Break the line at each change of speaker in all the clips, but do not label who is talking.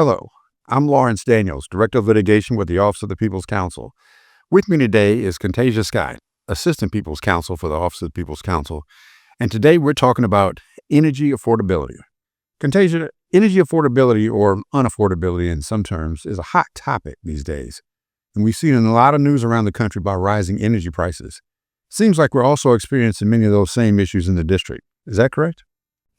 Hello, I'm Lawrence Daniels, Director of Litigation with the Office of the People's Counsel. With me today is Contasia Scott, Assistant People's Counsel for the Office of the People's Counsel. And today we're talking about energy affordability. Contagia, energy affordability, or unaffordability in some terms, is a hot topic these days. And we've seen in a lot of news around the country about rising energy prices. Seems like we're also experiencing many of those same issues in the district. Is that correct?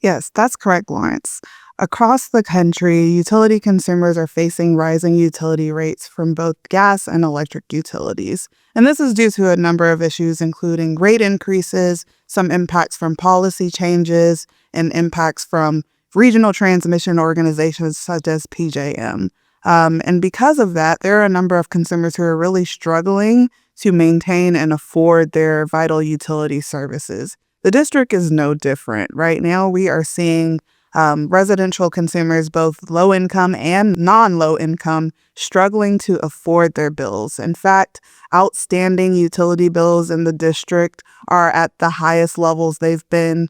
Yes, that's correct, Lawrence. Across the country, utility consumers are facing rising utility rates from both gas and electric utilities. And this is due to a number of issues, including rate increases, some impacts from policy changes, and impacts from regional transmission organizations such as PJM. And because of that, there are a number of consumers who are really struggling to maintain and afford their vital utility services. The district is no different. Right now, we are seeing residential consumers, both low income and non-low income, struggling to afford their bills. In fact, outstanding utility bills in the district are at the highest levels they've been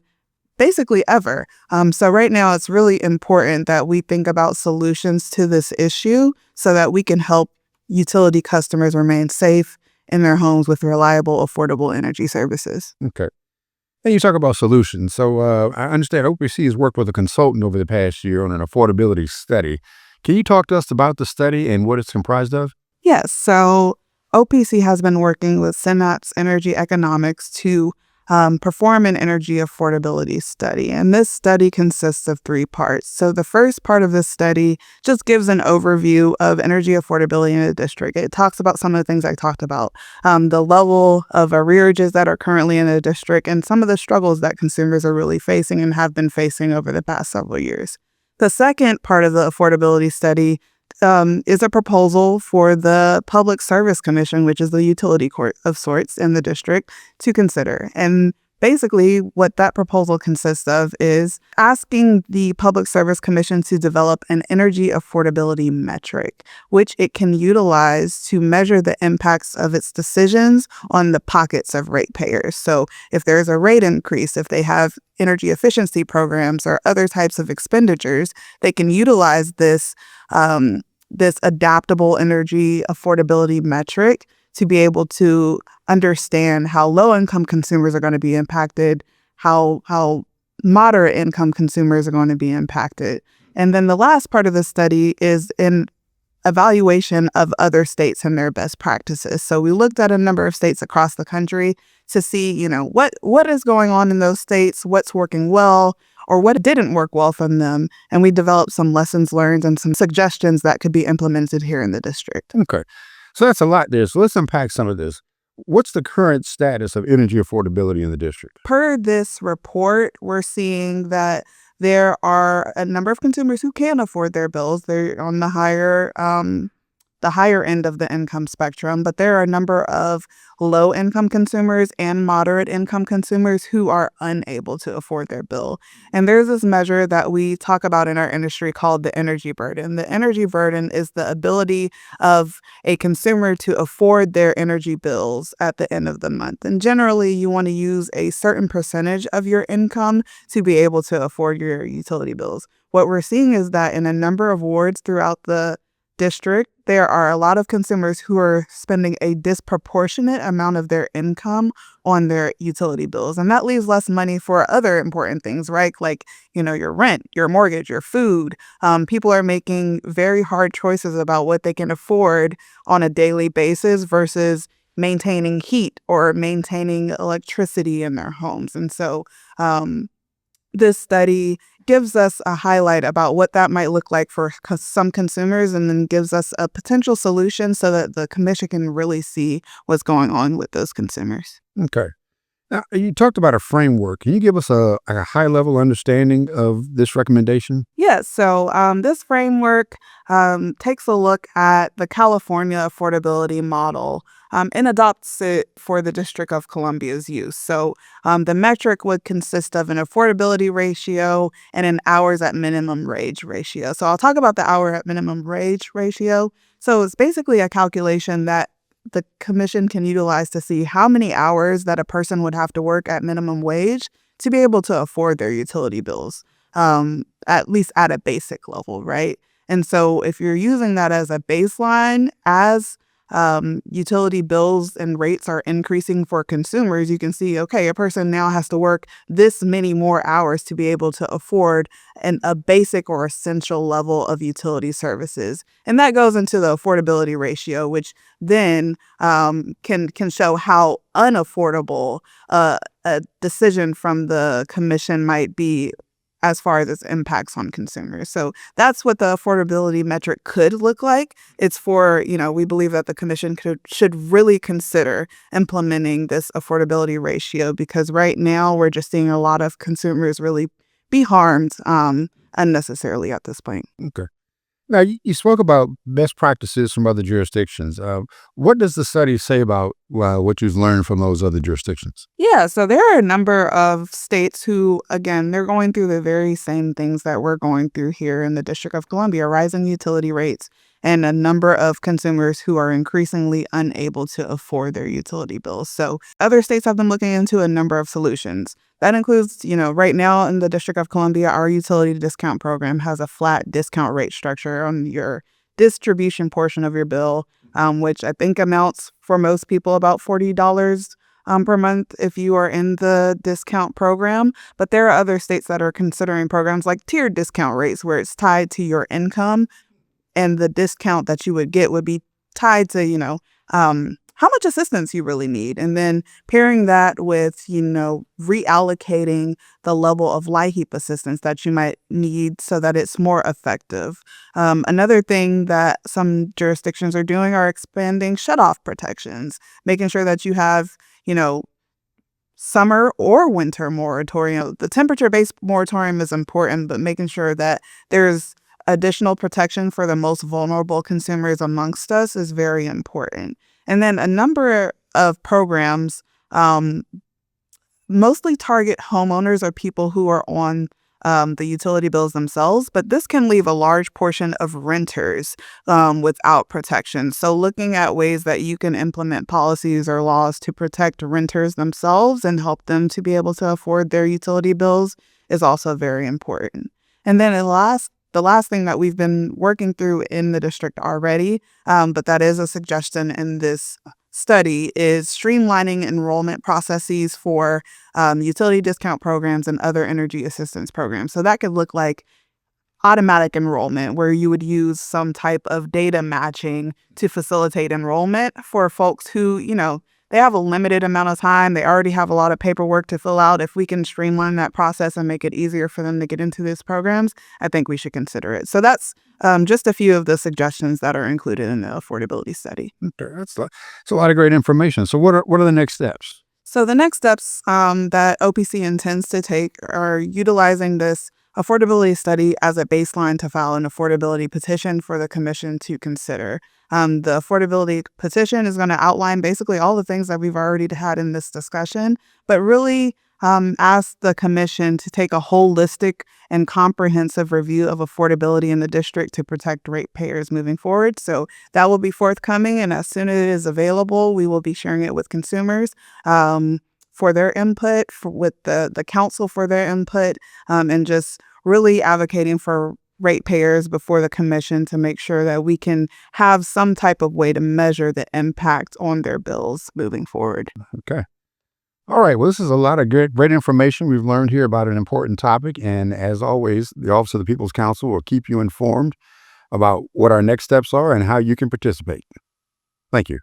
basically ever. So right now, it's really important that we think about solutions to this issue so that we can help utility customers remain safe in their homes with reliable, affordable energy services.
Okay. And you talk about solutions. So I understand OPC has worked with a consultant over the past year on an affordability study. Can you talk to us about the study and what it's comprised of?
Yes, so OPC has been working with Synapse Energy Economics to perform an energy affordability study. And this study consists of three parts. So the first part of this study just gives an overview of energy affordability in the district. It talks about some of the things I talked about, the level of arrearages that are currently in the district and some of the struggles that consumers are really facing and have been facing over the past several years. The second part of the affordability study is a proposal for the Public Service Commission, which is the utility court of sorts in the district, to consider. And basically, what that proposal consists of is asking the Public Service Commission to develop an energy affordability metric, which it can utilize to measure the impacts of its decisions on the pockets of ratepayers. So if there's a rate increase, if they have energy efficiency programs or other types of expenditures, they can utilize this adaptable energy affordability metric to be able to understand how low-income consumers are going to be impacted, how moderate-income consumers are going to be impacted. And then the last part of the study is an evaluation of other states and their best practices. So we looked at a number of states across the country to see, what is going on in those states, what's working well, or what didn't work well from them. And we developed some lessons learned and some suggestions that could be implemented here in the district.
Okay. So that's a lot there. So let's unpack some of this. What's the current status of energy affordability in the district?
Per this report, we're seeing that there are a number of consumers who can afford their bills. They're on the higher end of the income spectrum, but there are a number of low-income consumers and moderate-income consumers who are unable to afford their bill. And there's this measure that we talk about in our industry called the energy burden. The energy burden is the ability of a consumer to afford their energy bills at the end of the month. And generally, you want to use a certain percentage of your income to be able to afford your utility bills. What we're seeing is that in a number of wards throughout the district, there are a lot of consumers who are spending a disproportionate amount of their income on their utility bills. And that leaves less money for other important things, right? Like, your rent, your mortgage, your food. People are making very hard choices about what they can afford on a daily basis versus maintaining heat or maintaining electricity in their homes. And so this study gives us a highlight about what that might look like for some consumers and then gives us a potential solution so that the commission can really see what's going on with those consumers.
Okay. Now, you talked about a framework. Can you give us a high-level understanding of this recommendation?
Yes, so this framework takes a look at the California affordability model and adopts it for the District of Columbia's use. So the metric would consist of an affordability ratio and an hours at minimum wage ratio. So I'll talk about the hour at minimum wage ratio. So it's basically a calculation that the commission can utilize to see how many hours that a person would have to work at minimum wage to be able to afford their utility bills, at least at a basic level, right? And so if you're using that as a baseline, as utility bills and rates are increasing for consumers, you can see, okay, a person now has to work this many more hours to be able to afford a basic or essential level of utility services. And that goes into the affordability ratio, which then can show how unaffordable a decision from the commission might be as far as its impacts on consumers. So that's what the affordability metric could look like. It's for, we believe that the commission should really consider implementing this affordability ratio, because right now we're just seeing a lot of consumers really be harmed unnecessarily at this point.
Okay. Now, you spoke about best practices from other jurisdictions. What does the study say about what you've learned from those other jurisdictions?
Yeah, so there are a number of states who, again, they're going through the very same things that we're going through here in the District of Columbia: rising utility rates and a number of consumers who are increasingly unable to afford their utility bills. So other states have been looking into a number of solutions. That includes, right now in the District of Columbia, our utility discount program has a flat discount rate structure on your distribution portion of your bill, which I think amounts for most people about $40 per month if you are in the discount program. But there are other states that are considering programs like tiered discount rates, where it's tied to your income, and the discount that you would get would be tied to, how much assistance you really need. And then pairing that with, reallocating the level of LIHEAP assistance that you might need so that it's more effective. Another thing that some jurisdictions are doing are expanding shutoff protections, making sure that you have, summer or winter moratorium. The temperature-based moratorium is important, but making sure that there's additional protection for the most vulnerable consumers amongst us is very important. And then a number of programs mostly target homeowners or people who are on the utility bills themselves, but this can leave a large portion of renters without protection. So looking at ways that you can implement policies or laws to protect renters themselves and help them to be able to afford their utility bills is also very important. And then the last thing that we've been working through in the district already, but that is a suggestion in this study, is streamlining enrollment processes for utility discount programs and other energy assistance programs. So that could look like automatic enrollment, where you would use some type of data matching to facilitate enrollment for folks who, they have a limited amount of time. They already have a lot of paperwork to fill out. If we can streamline that process and make it easier for them to get into these programs, I think we should consider it. So that's just a few of the suggestions that are included in the affordability study.
Okay, that's a lot of great information. So what are the next steps?
So the next steps that OPC intends to take are utilizing this affordability study as a baseline to file an affordability petition for the commission to consider. The affordability petition is going to outline basically all the things that we've already had in this discussion, but really ask the commission to take a holistic and comprehensive review of affordability in the district to protect ratepayers moving forward. So that will be forthcoming, and as soon as it is available, we will be sharing it with consumers for their input, with the council for their input, and just really advocating for ratepayers before the commission to make sure that we can have some type of way to measure the impact on their bills moving forward.
Okay. All right. Well, this is a lot of great information we've learned here about an important topic. And as always, the Office of the People's Counsel will keep you informed about what our next steps are and how you can participate. Thank you.